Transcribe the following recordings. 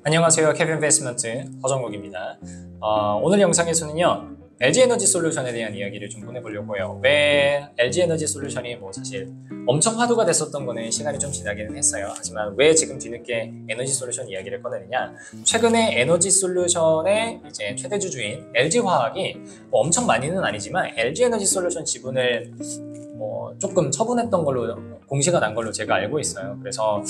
안녕하세요. 캐빈 베이스먼트 허정국입니다. 오늘 영상에서는요, LG에너지솔루션에 대한 이야기를 좀 보내보려고 해요. 왜 LG에너지솔루션이 사실 엄청 화두가 됐었던 거는 시간이 좀 지나기는 했어요. 하지만 왜 지금 뒤늦게 에너지솔루션 이야기를 꺼내느냐? 최근에 에너지솔루션의 이제 최대 주주인 LG화학이 엄청 많이는 아니지만 LG에너지솔루션 지분을 조금 처분했던 걸로 공시가 난 걸로 제가 알고 있어요. 그래서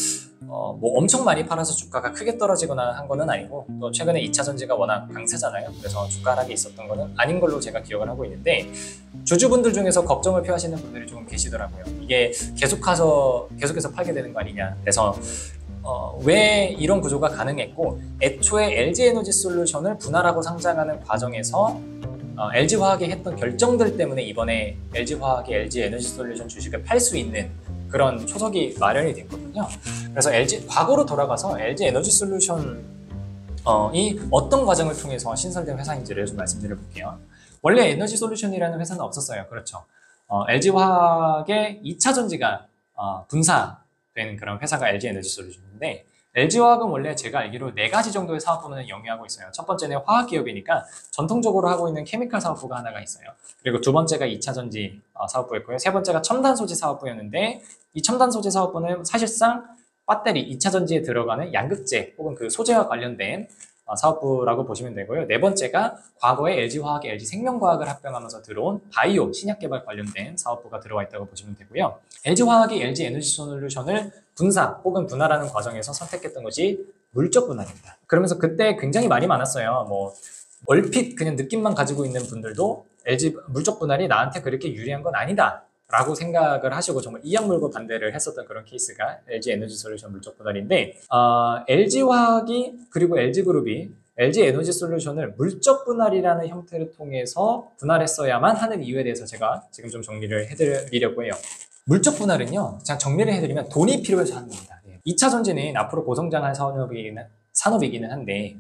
엄청 많이 팔아서 주가가 크게 떨어지거나 한 거는 아니고, 또 최근에 2차 전지가 워낙 강세잖아요. 그래서 주가 하락이 있었던 거는 아닌 걸로 제가 기억을 하고 있는데, 주주분들 중에서 걱정을 표하시는 분들이 조금 계시더라고요. 이게 계속해서 팔게 되는 거 아니냐. 그래서 왜 이런 구조가 가능했고, 애초에 LG에너지솔루션을 분할하고 상장하는 과정에서 LG화학이 했던 결정들 때문에 이번에 LG화학이 LG에너지솔루션 주식을 팔 수 있는 그런 초석이 마련이 됐거든요. 그래서 과거로 돌아가서 LG에너지솔루션이 어떤 과정을 통해서 신설된 회사인지를 좀 말씀드려 볼게요. 원래 에너지솔루션이라는 회사는 없었어요. 그렇죠. LG화학의 2차 전지가 분사되는 그런 회사가 LG에너지솔루션인데, LG화학은 원래 제가 알기로 4가지 정도의 사업 부문을 영위하고 있어요. 첫 번째는 화학기업이니까 전통적으로 하고 있는 케미칼 사업부가 하나가 있어요. 그리고 두 번째가 2차 전지 사업부였고요. 세 번째가 첨단 소재 사업부였는데, 이 첨단 소재 사업부는 사실상 배터리 2차 전지에 들어가는 양극재 혹은 그 소재와 관련된 사업부라고 보시면 되고요. 네 번째가 과거에 LG화학이 LG생명과학을 합병하면서 들어온 바이오 신약 개발 관련된 사업부가 들어와 있다고 보시면 되고요. LG화학이 LG에너지솔루션을 분사 혹은 분할하는 과정에서 선택했던 것이 물적 분할입니다. 그러면서 그때 굉장히 말이 많았어요. 얼핏 그냥 느낌만 가지고 있는 분들도 LG 물적 분할이 나한테 그렇게 유리한 건 아니다 라고 생각을 하시고 정말 이악 물고 반대를 했었던 그런 케이스가 LG에너지솔루션 물적 분할인데, LG화학이 그리고 LG그룹이 LG에너지솔루션을 물적 분할이라는 형태를 통해서 분할했어야만 하는 이유에 대해서 제가 지금 좀 정리를 해드리려고 해요. 물적 분할은요, 그냥 정리를 해드리면 돈이 필요해서 하는 겁니다. 2차 전지는 앞으로 고성장할 산업이기는 한데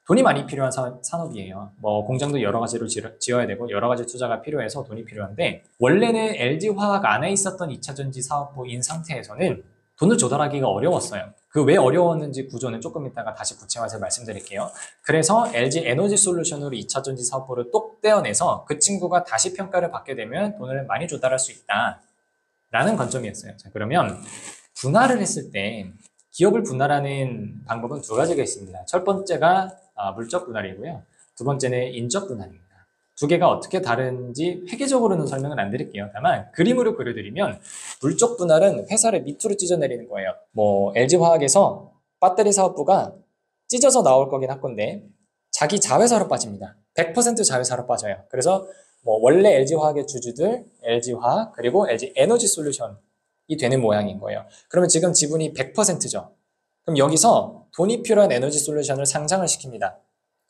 돈이 많이 필요한 산업이에요. 공장도 여러 가지로 지어야 되고 여러 가지 투자가 필요해서 돈이 필요한데, 원래는 LG화학 안에 있었던 2차 전지 사업부인 상태에서는 돈을 조달하기가 어려웠어요. 그 왜 어려웠는지 구조는 조금 이따가 다시 구체화해서 말씀드릴게요. 그래서 LG에너지솔루션으로 2차 전지 사업부를 똑 떼어내서 그 친구가 다시 평가를 받게 되면 돈을 많이 조달할 수 있다라는 관점이었어요. 자, 그러면 분할을 했을 때 기업을 분할하는 방법은 2가지가 있습니다. 첫 번째가 물적 분할이고요. 두 번째는 인적 분할입니다. 2개가 어떻게 다른지 회계적으로는 설명을 안 드릴게요. 다만 그림으로 그려드리면, 물적 분할은 회사를 밑으로 찢어내리는 거예요. LG화학에서 배터리 사업부가 찢어서 나올 거긴 할 건데 자기 자회사로 빠집니다. 100% 자회사로 빠져요. 그래서 원래 LG화학의 주주들, LG화학 그리고 LG에너지솔루션이 되는 모양인 거예요. 그러면 지금 지분이 100%죠. 그럼 여기서 돈이 필요한 에너지솔루션을 상장을 시킵니다.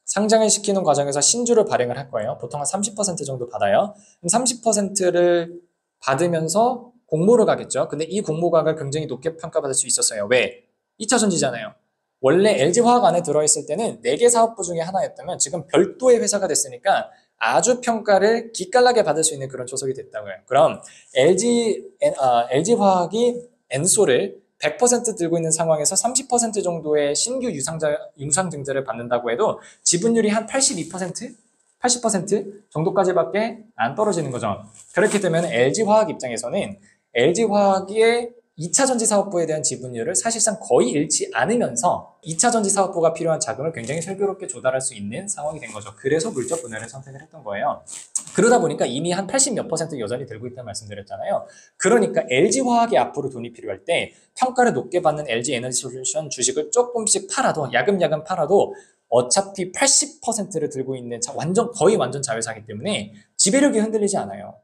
상장을 시키는 과정에서 신주를 발행을 할 거예요. 보통 한 30% 정도 받아요. 그럼 30%를 받으면서 공모를 가겠죠. 근데 이 공모가가 굉장히 높게 평가받을 수 있었어요. 왜? 2차 전지잖아요. 원래 LG화학 안에 들어있을 때는 4개 사업부 중에 하나였다면 지금 별도의 회사가 됐으니까 아주 평가를 기깔나게 받을 수 있는 그런 조석이 됐다고요. 그럼 LG화학이 엔소를 100% 들고 있는 상황에서 30% 정도의 신규 유상증자를 받는다고 해도 지분율이 한 82%? 80% 정도까지밖에 안 떨어지는 거죠. 그렇게 되면 LG화학 입장에서는 LG화학의 2차 전지 사업부에 대한 지분율을 사실상 거의 잃지 않으면서 2차 전지 사업부가 필요한 자금을 굉장히 슬기롭게 조달할 수 있는 상황이 된 거죠. 그래서 물적 분할을 선택을 했던 거예요. 그러다 보니까 이미 한 80몇 % 여전히 들고 있다는 말씀드렸잖아요. 그러니까 LG화학이 앞으로 돈이 필요할 때 평가를 높게 받는 LG에너지솔루션 주식을 조금씩 팔아도, 야금야금 팔아도 어차피 80%를 들고 있는 거의 완전 자회사이기 때문에 지배력이 흔들리지 않아요.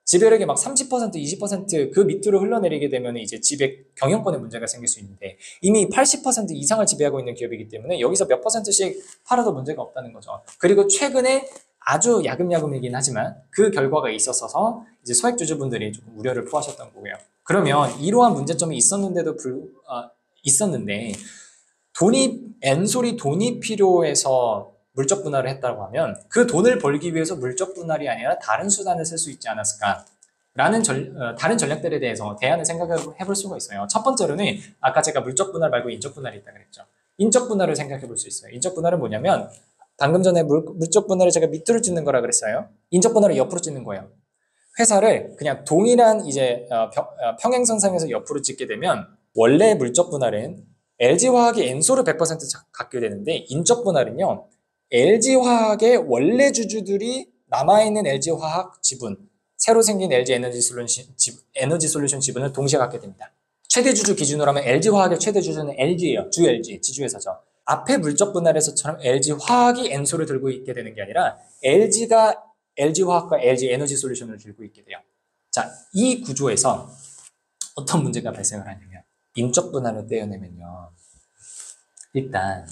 지배력이 막 30%, 20%그 밑으로 흘러내리게 되면 이제 경영권에 문제가 생길 수 있는데, 이미 80% 이상을 지배하고 있는 기업이기 때문에 여기서 몇 %씩 팔아도 문제가 없다는 거죠. 그리고 최근에 아주 야금야금이긴 하지만 그 결과가 있었어서 이제 소액주주분들이 조금 우려를 표하셨던 거고요. 그러면 이러한 문제점이 있었는데 엔솔이 돈이 필요해서 물적 분할을 했다고 하면 그 돈을 벌기 위해서 물적 분할이 아니라 다른 수단을 쓸 수 있지 않았을까? 라는 다른 전략들에 대해서 대안을 생각해 볼 수가 있어요. 첫 번째로는 아까 제가 물적 분할 말고 인적 분할이 있다고 그랬죠. 인적 분할을 생각해 볼 수 있어요. 인적 분할은 뭐냐면 방금 전에 물적 분할을 제가 밑으로 찍는 거라 그랬어요. 인적 분할을 옆으로 찍는 거예요. 회사를 그냥 동일한 이제 평행선상에서 옆으로 찍게 되면 원래 물적 분할은 LG화학이 엔소를 100% 갖게 되는데 인적 분할은요. LG화학의 원래 주주들이 남아있는 LG화학 지분, 새로 생긴 LG에너지솔루션 지분을 동시에 갖게 됩니다. 최대 주주 기준으로 하면 LG화학의 최대 주주는 LG예요. 주 LG, 지주회사죠. 앞에 물적 분할에서처럼 LG화학이 엔소를 들고 있게 되는 게 아니라 LG가 LG화학과 LG에너지솔루션을 들고 있게 돼요. 자, 이 구조에서 어떤 문제가 발생을 하냐면 인적 분할을 떼어내면요. 일단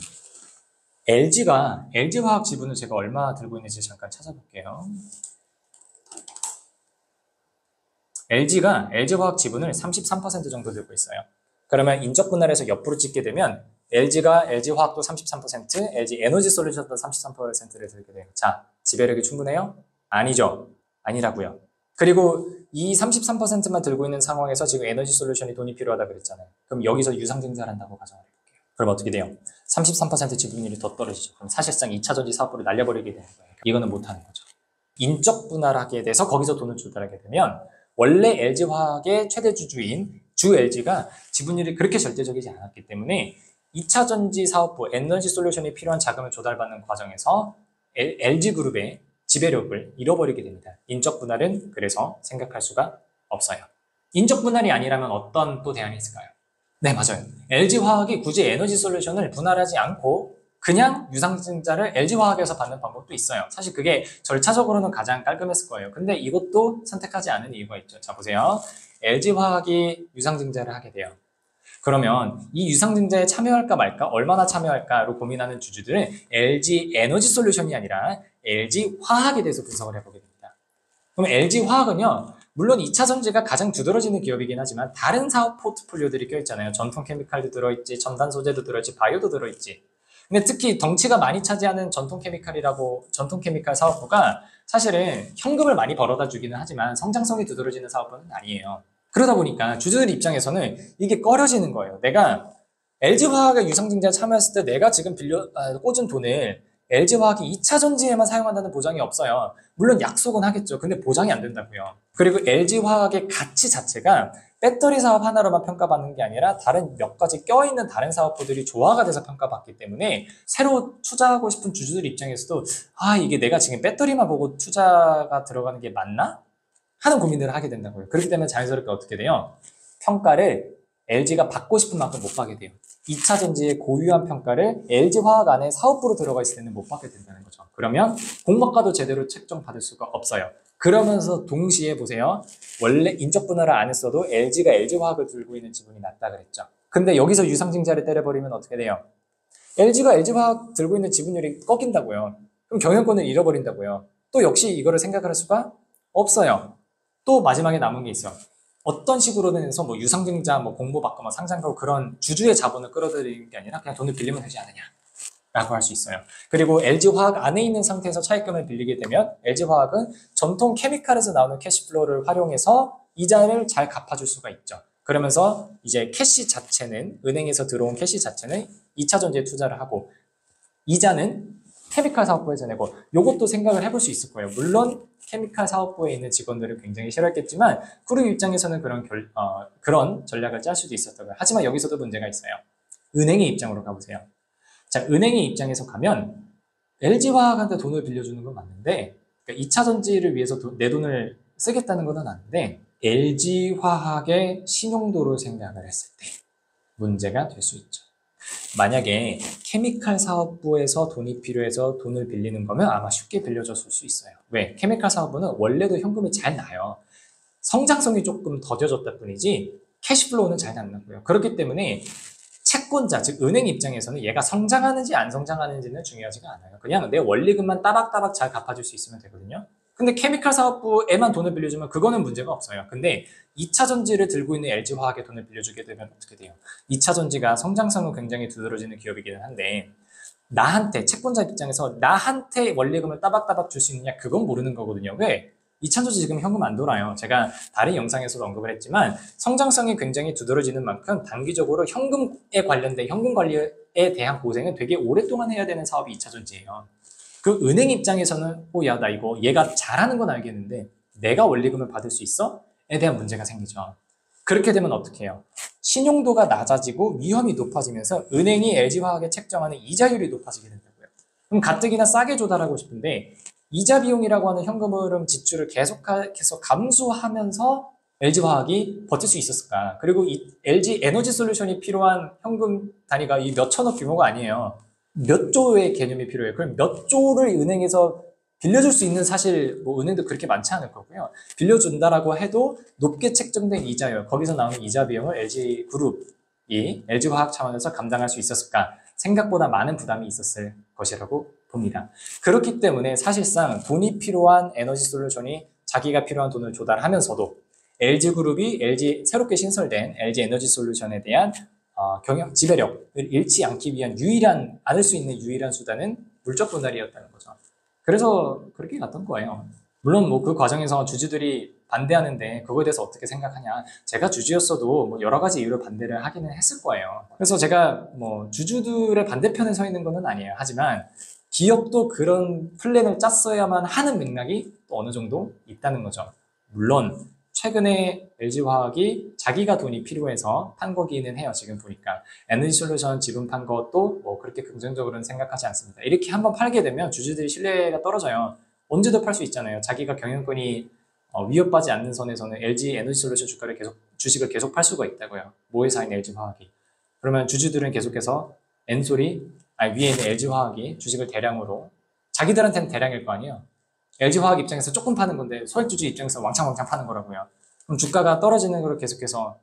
LG화학 지분을 제가 얼마 들고 있는지 잠깐 찾아볼게요. LG가 LG화학 지분을 33% 정도 들고 있어요. 그러면 인적 분할에서 옆으로 찍게 되면 LG가 LG화학도 33%, LG에너지솔루션도 33%를 들게 돼요. 자, 지배력이 충분해요? 아니죠. 아니라고요. 그리고 이 33%만 들고 있는 상황에서 지금 에너지솔루션이 돈이 필요하다 그랬잖아요. 그럼 여기서 유상증자를 한다고 가정을 해볼게요. 그럼 어떻게 돼요? 33% 지분율이 더 떨어지죠. 그럼 사실상 2차전지 사업부를 날려버리게 되는 거예요. 이거는 못하는 거죠. 인적 분할하게 돼서 거기서 돈을 조달하게 되면 원래 LG화학의 최대 주주인 주 LG가 지분율이 그렇게 절대적이지 않았기 때문에 2차전지 사업부 에너지솔루션이 필요한 자금을 조달받는 과정에서 LG그룹의 지배력을 잃어버리게 됩니다. 인적 분할은 그래서 생각할 수가 없어요. 인적 분할이 아니라면 어떤 또 대안이 있을까요? 네, 맞아요. LG화학이 굳이 에너지솔루션을 분할하지 않고 그냥 유상증자를 LG화학에서 받는 방법도 있어요. 사실 그게 절차적으로는 가장 깔끔했을 거예요. 근데 이것도 선택하지 않은 이유가 있죠. 자, 보세요. LG화학이 유상증자를 하게 돼요. 그러면 이 유상증자에 참여할까 말까, 얼마나 참여할까로 고민하는 주주들은 LG에너지솔루션이 아니라 LG화학에 대해서 분석을 해보게 됩니다. 그럼 LG화학은요, 물론 2차전지가 가장 두드러지는 기업이긴 하지만 다른 사업 포트폴리오들이 껴있잖아요. 전통 케미칼도 들어있지, 첨단 소재도 들어있지, 바이오도 들어있지. 근데 특히 덩치가 많이 차지하는 전통 케미칼 사업부가 사실은 현금을 많이 벌어다 주기는 하지만 성장성이 두드러지는 사업부는 아니에요. 그러다 보니까 주주들 입장에서는 이게 꺼려지는 거예요. 내가 LG화학의 유상증자에 참여했을 때 내가 지금 꽂은 돈을 LG화학이 2차전지에만 사용한다는 보장이 없어요. 물론 약속은 하겠죠. 근데 보장이 안 된다고요. 그리고 LG화학의 가치 자체가 배터리 사업 하나로만 평가받는 게 아니라 다른 몇 가지 껴있는 다른 사업부들이 조화가 돼서 평가받기 때문에 새로 투자하고 싶은 주주들 입장에서도 이게 내가 지금 배터리만 보고 투자가 들어가는 게 맞나? 하는 고민들을 하게 된다고요. 그렇기 때문에 자연스럽게 어떻게 돼요? 평가를 LG가 받고 싶은 만큼 못 받게 돼요. 2차전지의 고유한 평가를 LG화학 안에 사업부로 들어가 있을 때는 못 받게 된다는 거죠. 그러면 공모가도 제대로 책정받을 수가 없어요. 그러면서 동시에 보세요. 원래 인적 분할을 안 했어도 LG가 LG화학을 들고 있는 지분이 낮다 그랬죠. 근데 여기서 유상증자를 때려버리면 어떻게 돼요? LG가 LG화학 들고 있는 지분율이 꺾인다고요. 그럼 경영권을 잃어버린다고요. 또 역시 이거를 생각할 수가 없어요. 또 마지막에 남은 게 있어. 어떤 식으로든 해서 뭐 유상증자, 뭐 공모받고 뭐 상장하고 그런 주주의 자본을 끌어들이는 게 아니라 그냥 돈을 빌리면 되지 않느냐 라고 할 수 있어요. 그리고 LG화학 안에 있는 상태에서 차입금을 빌리게 되면 LG화학은 전통 케미칼에서 나오는 캐시플로우를 활용해서 이자를 잘 갚아줄 수가 있죠. 그러면서 이제 캐시 자체는 은행에서 들어온 캐시 자체는 2차전지에 투자를 하고 이자는 케미칼 사업부에서 내고 이것도 생각을 해볼 수 있을 거예요. 물론 케미칼 사업부에 있는 직원들은 굉장히 싫었겠지만 그룹 입장에서는 그런 전략을 짤 수도 있었던 거예요. 하지만 여기서도 문제가 있어요. 은행의 입장으로 가보세요. 자, 은행의 입장에서 가면 LG화학한테 돈을 빌려주는 건 맞는데 그러니까 2차전지를 위해서 내 돈을 쓰겠다는 건 아는데 LG화학의 신용도를 생각을 했을 때 문제가 될 수 있죠. 만약에 케미칼 사업부에서 돈이 필요해서 돈을 빌리는 거면 아마 쉽게 빌려줬을 수 있어요. 왜? 케미칼 사업부는 원래도 현금이 잘 나요. 성장성이 조금 더뎌졌다 뿐이지 캐시플로우는 잘 났고요. 그렇기 때문에 채권자, 즉 은행 입장에서는 얘가 성장하는지 안 성장하는지는 중요하지가 않아요. 그냥 내 원리금만 따박따박 잘 갚아줄 수 있으면 되거든요. 근데 케미칼 사업부에만 돈을 빌려주면 그거는 문제가 없어요. 근데 2차전지를 들고 있는 LG화학에 돈을 빌려주게 되면 어떻게 돼요? 2차전지가 성장성은 굉장히 두드러지는 기업이기는 한데 나한테, 채권자 입장에서 나한테 원리금을 따박따박 줄 수 있느냐? 그건 모르는 거거든요. 왜? 2차전지 지금 현금 안 돌아요. 제가 다른 영상에서도 언급을 했지만 성장성이 굉장히 두드러지는 만큼 단기적으로 현금에 관련된 현금 관리에 대한 고생은 되게 오랫동안 해야 되는 사업이 2차전지예요. 그 은행 입장에서는 야, 나 이거 얘가 잘하는 건 알겠는데 내가 원리금을 받을 수 있어? 에 대한 문제가 생기죠. 그렇게 되면 어떻게 해요? 신용도가 낮아지고 위험이 높아지면서 은행이 LG화학에 책정하는 이자율이 높아지게 된다고요. 그럼 가뜩이나 싸게 조달하고 싶은데 이자 비용이라고 하는 현금 흐름 지출을 계속해서 감수하면서 LG화학이 버틸 수 있었을까? 그리고 이 LG 에너지 솔루션이 필요한 현금 단위가 이 몇천억 규모가 아니에요. 몇 조의 개념이 필요해요. 그럼 몇 조를 은행에서 빌려줄 수 있는, 사실 뭐 은행도 그렇게 많지 않을 거고요. 빌려준다라고 해도 높게 책정된 이자율, 거기서 나오는 이자 비용을 LG그룹이 LG화학 차원에서 감당할 수 있었을까? 생각보다 많은 부담이 있었을 것이라고 봅니다. 그렇기 때문에 사실상 돈이 필요한 에너지 솔루션이 자기가 필요한 돈을 조달하면서도 LG그룹이 새롭게 신설된 LG 에너지 솔루션에 대한 경영 지배력을 잃지 않기 위한 않을 수 있는 유일한 수단은 물적 분할이었다는 거죠. 그래서 그렇게 갔던 거예요. 물론 뭐 그 과정에서 주주들이 반대하는데 그거에 대해서 어떻게 생각하냐. 제가 주주였어도 뭐 여러 가지 이유로 반대를 하기는 했을 거예요. 그래서 제가 뭐 주주들의 반대편에 서 있는 건 아니에요. 하지만 기업도 그런 플랜을 짰어야만 하는 맥락이 또 어느 정도 있다는 거죠. 물론 최근에 LG화학이 자기가 돈이 필요해서 판 거기는 해요. 지금 보니까 에너지솔루션 지분 판 것도 뭐 그렇게 긍정적으로는 생각하지 않습니다. 이렇게 한번 팔게 되면 주주들이 신뢰가 떨어져요. 언제도 팔 수 있잖아요. 자기가 경영권이 위협받지 않는 선에서는 LG 에너지솔루션 주식을 계속 팔 수가 있다고요. 모회사인 LG화학이. 그러면 주주들은 계속해서 위에 있는 LG화학이 주식을 대량으로, 자기들한테는 대량일 거 아니에요. LG화학 입장에서 조금 파는 건데 소액주주 입장에서 왕창 파는 거라고요. 그럼 주가가 떨어지는 걸 계속해서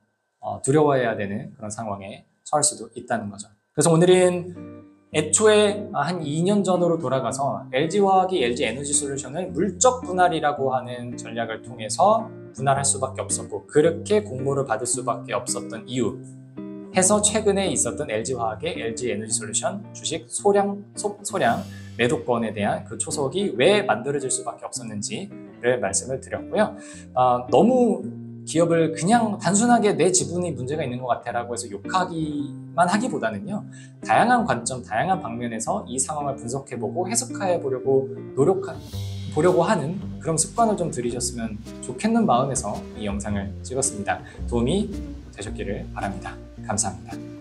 두려워해야 되는 그런 상황에 처할 수도 있다는 거죠. 그래서 오늘은 애초에 한 2년 전으로 돌아가서 LG화학이 LG 에너지 솔루션을 물적 분할이라고 하는 전략을 통해서 분할할 수밖에 없었고, 그렇게 공모를 받을 수밖에 없었던 이유 해서 최근에 있었던 LG화학의 LG 에너지 솔루션 주식 소량 매도권에 대한 그 초석이 왜 만들어질 수밖에 없었는지를 말씀을 드렸고요. 너무 기업을 그냥 단순하게 내 지분이 문제가 있는 것 같아라고 해서 욕하기만 하기보다는요, 다양한 관점, 다양한 방면에서 이 상황을 분석해보고 해석해보려고 보려고 하는 그런 습관을 좀 들이셨으면 좋겠는 마음에서 이 영상을 찍었습니다. 도움이 되셨기를 바랍니다. 감사합니다.